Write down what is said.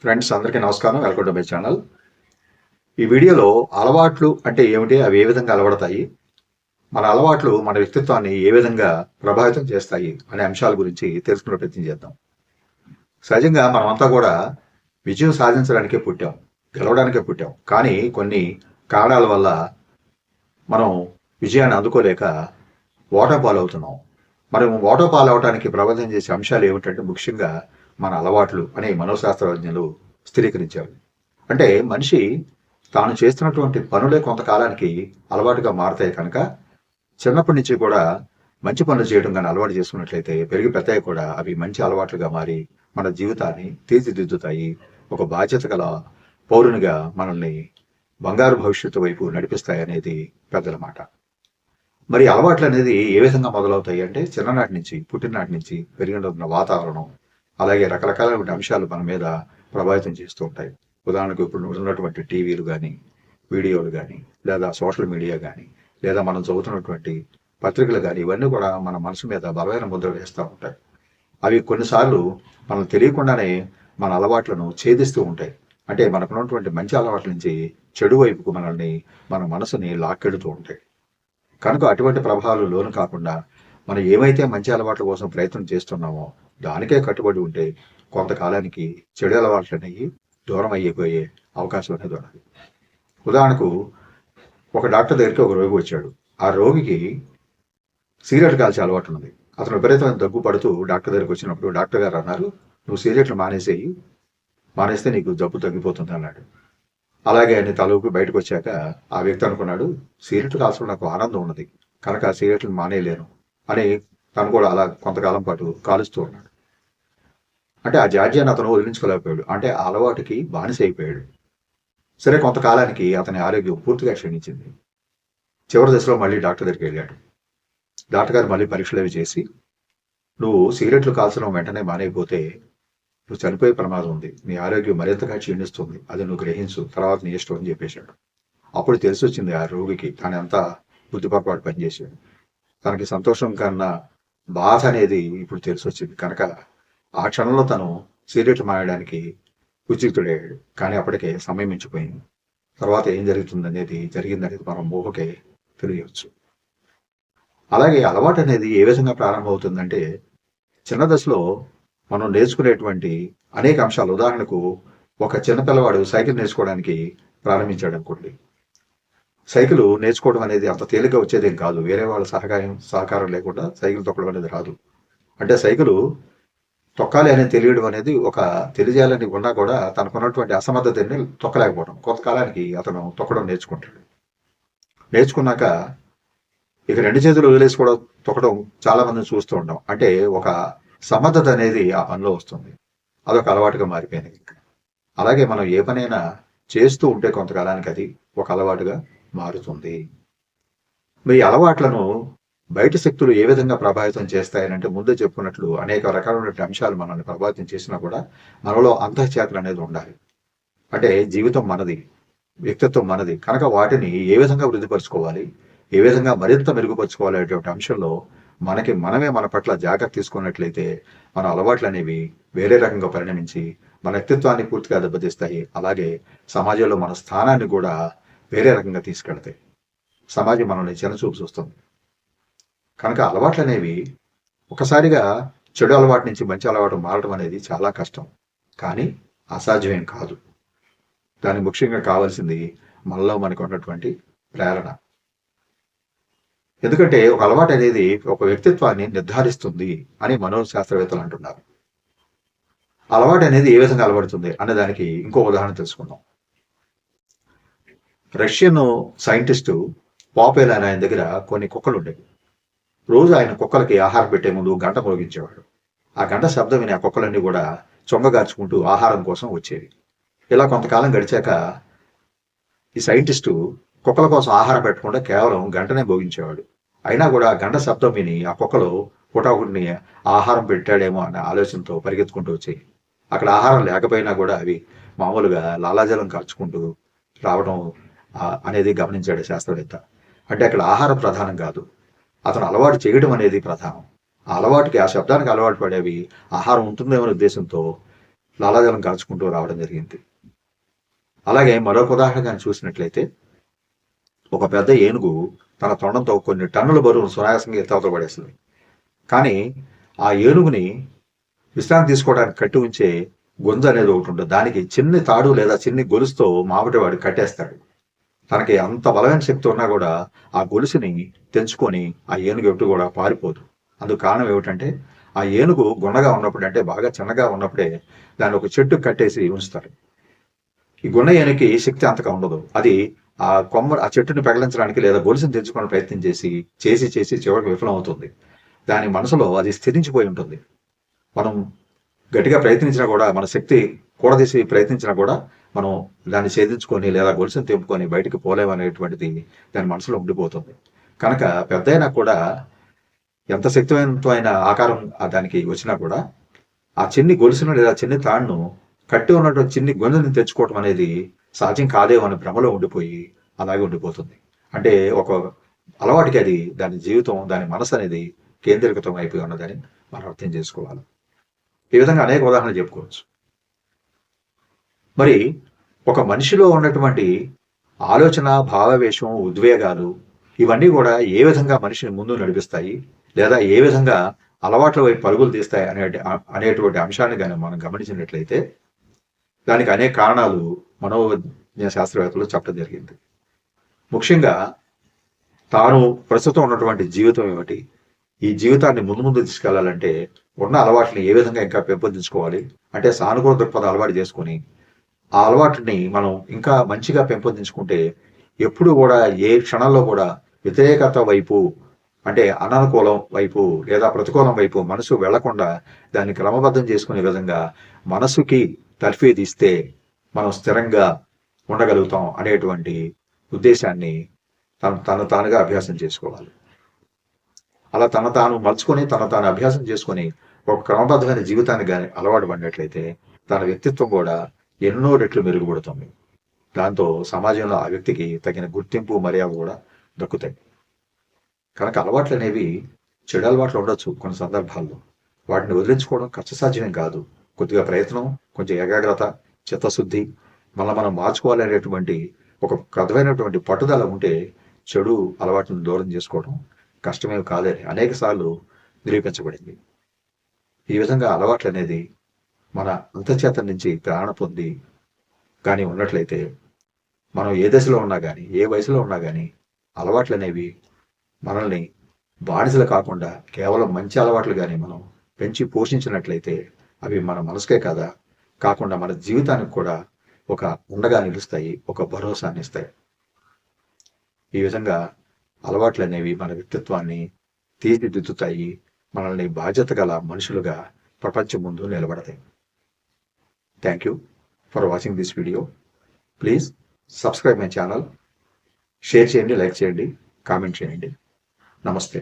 Friends అందరికీ నమస్కారం. Welcome to my channel. ఈ వీడియోలో అలవాట్లు అంటే ఏమిటి, అవి ఏ విధంగా అలవడతాయి, మన అలవాట్లు మన వ్యక్తిత్వాన్ని ఏ విధంగా ప్రభావితం చేస్తాయి అనే అంశాల గురించి తెలుసుకునే ప్రయత్నం చేద్దాం. సహజంగా మనమంతా కూడా విజయం సాధించడానికే పుట్టాం, గెలవడానికే పుట్టాం. కానీ కొన్ని కారణాల వల్ల మనం విజయాన్ని అందుకోలేక ఓటమి పాలవుతున్నాం. మనం ఓటమి పాలవటానికి ప్రభావితం చేసే అంశాలు ఏమిటంటే ముఖ్యంగా మన అలవాట్లు అని మనోశాస్త్రజ్ఞులు స్థిరీకరించారు. అంటే మనిషి తాను చేస్తున్నటువంటి పనులే కొంతకాలానికి అలవాటుగా మారతాయి కనుక చిన్నప్పటి నుంచి కూడా మంచి పనులు చేయడం కానీ అలవాటు చేసుకున్నట్లయితే పెరిగి పెద్దవి కూడా అవి మంచి అలవాట్లుగా మారి మన జీవితాన్ని తీర్చిదిద్దుతాయి. ఒక బాధ్యత గల పౌరునిగా మనల్ని బంగారు భవిష్యత్తు వైపు నడిపిస్తాయి అనేది పెద్దల మాట. మరి అలవాట్లు అనేది ఏ విధంగా మొదలవుతాయి అంటే చిన్ననాటి నుంచి, పుట్టిననాటి నుంచి పెరిగిన వాతావరణం, అలాగే రకరకాలైన అంశాలు మన మీద ప్రభావితం చేస్తూ ఉంటాయి. ఉదాహరణకు ఇప్పుడు ఉన్నటువంటి టీవీలు కానీ, వీడియోలు కానీ, లేదా సోషల్ మీడియా కానీ, లేదా మనం చదువుతున్నటువంటి పత్రికలు కానీ, ఇవన్నీ కూడా మన మనసు మీద బలమైన ముద్ర వేస్తూ ఉంటాయి. అవి కొన్నిసార్లు మనం తెలియకుండానే మన అలవాట్లను ఛేదిస్తూ ఉంటాయి. అంటే మనకున్నటువంటి మంచి అలవాట్ల నుంచి చెడు వైపుకు మనల్ని, మన మనసుని లాక్కెడుతూ ఉంటాయి. కనుక అటువంటి ప్రభావాలు లోను కాకుండా మనం ఏమైతే మంచి అలవాట్ల కోసం ప్రయత్నం చేస్తున్నామో దానికే కట్టుబడి ఉంటే కొంతకాలానికి చెడు అలవాట్లు అనేవి దూరం అయిపోయే అవకాశం అనేది ఉన్నది. ఉదాహరణకు ఒక డాక్టర్ దగ్గరికి ఒక రోగి వచ్చాడు. ఆ రోగికి సిగరెట్ కాల్చే అలవాటు ఉన్నది. అతను విపరీతమైన దగ్గు పడుతూ డాక్టర్ దగ్గరికి వచ్చినప్పుడు డాక్టర్ గారు అన్నారు, నువ్వు సిగరెట్లు మానేసేయి, మానేస్తే నీకు జబ్బు తగ్గిపోతుంది అన్నాడు. అలాగే అని తలూపి బయటకు వచ్చాక ఆ వ్యక్తి అనుకున్నాడు, సిగరెట్లు కాల్చడం నాకు ఆనందం ఉన్నది కనుక ఆ సిగరెట్లు మానేయలేను అని తను కూడా అలా కొంతకాలం పాటు కాలుస్తూ ఉన్నాడు. అంటే ఆ జాడ్యాన్ని అతను వదిలించుకోలేకపోయాడు. అంటే ఆ అలవాటుకి బానిస అయిపోయాడు. సరే, కొంతకాలానికి అతని ఆరోగ్యం పూర్తిగా క్షీణించింది. చివరి దశలో మళ్ళీ డాక్టర్ దగ్గరికి వెళ్ళాడు. డాక్టర్ గారు మళ్ళీ పరీక్షలు అవి చేసి, నువ్వు సిగరెట్లు కాల్చడం వెంటనే మానేయకపోతే నువ్వు చనిపోయే ప్రమాదం ఉంది, నీ ఆరోగ్యం మరింతగా క్షీణిస్తుంది, అది నువ్వు గ్రహించు, తర్వాత నీ ఇష్టం అని చెప్పేశాడు. అప్పుడు తెలిసి వచ్చింది ఆ రోగికి తాను ఎంత బుద్ధిపరపాటు పనిచేశాడు. తనకి సంతోషం కన్నా బాధ అనేది ఇప్పుడు తెలిసి వచ్చింది కనుక ఆ క్షణంలో తను సిగరెట్లు మానేయడానికి ఉద్యుక్తుడయ్యాడు. కానీ అప్పటికే సమయం మించిపోయింది. తర్వాత ఏం జరిగిందనేది మనం ఊహకే తెలియవచ్చు. అలాగే అలవాటు అనేది ఏ విధంగా ప్రారంభమవుతుందంటే చిన్న దశలో మనం నేర్చుకునేటువంటి అనేక అంశాలు. ఉదాహరణకు ఒక చిన్నపిల్లవాడు సైకిల్ నేర్చుకోవడానికి ప్రారంభించాడు అనుకోండి. సైకిల్ నేర్చుకోవడం అనేది అంత తేలిగ్గా వచ్చేదేం కాదు. వేరే వాళ్ళ సహకారం లేకుండా సైకిల్ తొక్కడం అనేది రాదు. అంటే సైకిల్ తొక్కాలి అనేది తెలియడం అనేది ఒక తెలియజేయాలని ఉన్నా కూడా తనకున్నటువంటి అసమర్థతని తొక్కలేకపోవడం. కొంతకాలానికి అతను తొక్కడం నేర్చుకుంటాడు. నేర్చుకున్నాక ఇక రెండు చేతులు వదిలేసుకోవడం, తొక్కడం చాలా మందిని చూస్తూ ఉంటాం. అంటే ఒక సమర్థత అనేది ఆ పనిలో వస్తుంది. అదొక అలవాటుగా మారిపోయింది. అలాగే మనం ఏ పనైనా చేస్తూ ఉంటే కొంతకాలానికి అది ఒక అలవాటుగా మారుతుంది. మీ అలవాట్లను బయట శక్తులు ఏ విధంగా ప్రభావితం చేస్తాయనంటే ముందే చెప్పుకున్నట్లు అనేక రకాలైన అంశాలు మనల్ని ప్రభావితం చేసినా కూడా మనలో అంతఃచేతన అనేది ఉండాలి. అంటే జీవితం మనది, వ్యక్తిత్వం మనది కనుక వాటిని ఏ విధంగా వృద్ధిపరచుకోవాలి, ఏ విధంగా మరింత మెరుగుపరుచుకోవాలి అనేటువంటి అంశంలో మనమే మన పట్ల జాగ్రత్త తీసుకున్నట్లయితే మన అలవాట్లు అనేవి వేరే రకంగా పరిణమించి మన వ్యక్తిత్వాన్ని పూర్తిగా దెబ్బతీస్తాయి. అలాగే సమాజంలో మన స్థానాన్ని కూడా వేరే రకంగా తీసుకెళ్తాయి. సమాజం మనల్ని చిన్నచూపు చూస్తుంది. కనుక అలవాట్లు అనేవి ఒకసారిగా చెడు అలవాటు నుంచి మంచి అలవాటు మారడం అనేది చాలా కష్టం, కానీ అసాధ్యమేం కాదు. దాని ముఖ్యంగా కావాల్సింది మనలో మనకు ఉన్నటువంటి ప్రేరణ. ఎందుకంటే ఒక అలవాటు అనేది ఒక వ్యక్తిత్వాన్ని నిర్ధారిస్తుంది అని మనోశాస్త్రవేత్తలు అంటున్నారు. అలవాటు అనేది ఏ విధంగా అలవడుతుంది అనే దానికి ఇంకో ఉదాహరణ తెలుసుకుందాం. రష్యన్ సైంటిస్టు పాపెల్ అనే ఆయన దగ్గర కొన్ని కుక్కలు ఉండేవి. రోజు ఆయన కుక్కలకి ఆహారం పెట్టే ముందు గంట మోగించేవాడు. ఆ గంట శబ్దం విని ఆ కుక్కలన్నీ కూడా చొంగగార్చుకుంటూ ఆహారం కోసం వచ్చేవి. ఇలా కొంతకాలం గడిచాక ఈ సైంటిస్టు కుక్కల కోసం ఆహారం పెట్టకుండా కేవలం గంటనే భోగించేవాడు. అయినా కూడా గంట శబ్దం విని ఆ కుక్కలు హుటాహుటిని ఆహారం పెట్టాడేమో అనే ఆలోచనతో పరిగెత్తుకుంటూ వచ్చాయి. అక్కడ ఆహారం లేకపోయినా కూడా అవి మామూలుగా లాలాజలం కార్చుకుంటూ రావడం అనేది గమనించాడు శాస్త్రవేత్త. అంటే అక్కడ ఆహారం ప్రధానం కాదు, అతను అలవాటు చేయడం అనేది ప్రధానం. ఆ అలవాటుకి, ఆ శబ్దానికి అలవాటు పడేవి ఆహారం ఉంటుందేమో ఉద్దేశంతో లాలాజలం కాల్చుకుంటూ రావడం జరిగింది. అలాగే మరొక ఉదాహరణ కానీ చూసినట్లయితే, ఒక పెద్ద ఏనుగు తన తొండంతో కొన్ని టన్నుల బరువును సునాయాసంగా ఎత్తవతల పడేస్తుంది. కానీ ఆ ఏనుగుని విశ్రాంతి తీసుకోవడానికి కట్టి ఉంచే గొంజు అనేది ఒకటి ఉంటుంది. దానికి చిన్ని తాడు లేదా చిన్ని గొలుసుతో మామిడి వాడు కట్టేస్తాడు. తనకి అంత బలమైన శక్తి ఉన్నా కూడా ఆ గొలుసుని తెంచుకొని ఆ ఏనుగు ఎప్పుడు కూడా పారిపోదు. అందుకు కారణం ఏమిటంటే, ఆ ఏనుగు గున్నగా ఉన్నప్పుడు, అంటే బాగా చిన్నగా ఉన్నప్పుడే దాన్ని ఒక చెట్టుకు కట్టేసి ఉంచుతారు. ఈ గున్న ఏనుగుకి శక్తి అంతగా ఉండదు. అది ఆ చెట్టుని పెగలించడానికి లేదా గొలుసుని తెంచుకోవడానికి ప్రయత్నం చేసి చేసి చేసి చివరికి విఫలం అవుతుంది. దాని మనసులో అది స్థిరించిపోయి ఉంటుంది. మనం గట్టిగా ప్రయత్నించినా కూడా, మన శక్తి కూడదీసి ప్రయత్నించినా కూడా మనం దాన్ని ఛేదించుకొని లేదా గొలుసుని తెంపుకొని బయటికి పోలేమనేటువంటిది దాని మనసులో ఉండిపోతుంది. కనుక పెద్దయినా కూడా ఎంత శక్తివంతమైన ఆకారం దానికి వచ్చినా కూడా ఆ చిన్ని గొలుసును లేదా చిన్ని తాడును కట్టి ఉన్నటువంటి చిన్ని గొంతుని తెచ్చుకోవటం అనేది సాధ్యం కాదేమో అనే భ్రమలో ఉండిపోయి అలాగే ఉండిపోతుంది. అంటే ఒక అలవాటుకి అది దాని జీవితం, దాని మనసు అనేది కేంద్రీకృతం అయిపోయి ఉన్నదని మనం అర్థం చేసుకోవాలి. ఈ విధంగా అనేక ఉదాహరణలు చెప్పుకోవచ్చు. మరి ఒక మనిషిలో ఉన్నటువంటి ఆలోచన, భావావేశం, ఉద్వేగాలు ఇవన్నీ కూడా ఏ విధంగా మనిషిని ముందు నడిపిస్తాయి, లేదా ఏ విధంగా అలవాట్ల వైపు పరుగులు తీస్తాయి అనేటువంటి అంశాన్ని కానీ మనం గమనించినట్లయితే, దానికి అనేక కారణాలు మనోవిజ్ఞాన శాస్త్రవేత్తలు చెప్పడం జరిగింది. ముఖ్యంగా తాను ప్రస్తుతం ఉన్నటువంటి జీవితం ఏమిటి, ఈ జీవితాన్ని ముందు ముందు తీసుకెళ్లాలంటే ఉన్న అలవాట్లని ఏ విధంగా ఇంకా పెంపొందించుకోవాలి, అంటే సానుకూల దృక్పథం అలవాటు చేసుకొని ఆ అలవాటుని మనం ఇంకా మంచిగా పెంపొందించుకుంటే ఎప్పుడు కూడా ఏ క్షణంలో కూడా వ్యతిరేకత వైపు, అంటే అననుకూలం వైపు లేదా ప్రతికూలం వైపు మనసు వెళ్లకుండా దాన్ని క్రమబద్ధం చేసుకునే విధంగా మనసుకి తర్ఫీదు ఇస్తే మనం స్థిరంగా ఉండగలుగుతాం అనేటువంటి ఉద్దేశాన్ని తను తానుగా అభ్యాసం చేసుకోవాలి. అలా తన తాను మలుచుకొని తాను అభ్యాసం చేసుకొని ఒక క్రమబద్ధమైన జీవితాన్ని కానీ అలవాటు పడినట్లయితే తన వ్యక్తిత్వం కూడా ఎన్నో రెట్లు మెరుగుపడుతుంది. దాంతో సమాజంలో ఆ వ్యక్తికి తగిన గుర్తింపు, మర్యాద కూడా దక్కుతాయి. కనుక అలవాట్లు అనేవి చెడు అలవాట్లు ఉండొచ్చు కొన్ని సందర్భాల్లో. వాటిని వదిలించుకోవడం కష్టసాధ్యమేం కాదు. కొద్దిగా ప్రయత్నం, కొంచెం ఏకాగ్రత, చిత్తశుద్ధి, మనం మార్చుకోవాలి అనేటువంటి ఒక కథమైనటువంటి పట్టుదల ఉంటే చెడు అలవాట్లను దూరం చేసుకోవడం కష్టమేమి కాదని అనేక సార్లు నిరూపించబడింది. ఈ విధంగా అలవాట్లు అనేది మన అంతర్చేతన నుంచి ప్రేరణ పొంది కానీ ఉన్నట్లయితే మనం ఏ దశలో ఉన్నా కానీ, ఏ వయసులో ఉన్నా కానీ అలవాట్లు అనేవి మనల్ని బానిసలు కాకుండా కేవలం మంచి అలవాట్లు కానీ మనం పెంచి పోషించినట్లయితే అవి మన మనసుకే కాకుండా మన జీవితానికి కూడా ఒక ఉండగా నిలుస్తాయి, ఒక భరోసాని ఇస్తాయి. ఈ విధంగా అలవాట్లు అనేవి మన వ్యక్తిత్వాన్ని తీర్చిదిద్దుతాయి, మనల్ని బాధ్యత గల మనుషులుగా ప్రపంచం ముందు నిలబడతాయి. Thank you for watching this video. Please subscribe my channel. Share చేయండి, లైక్ చేయండి, కామెంట్ చేయండి. నమస్తే.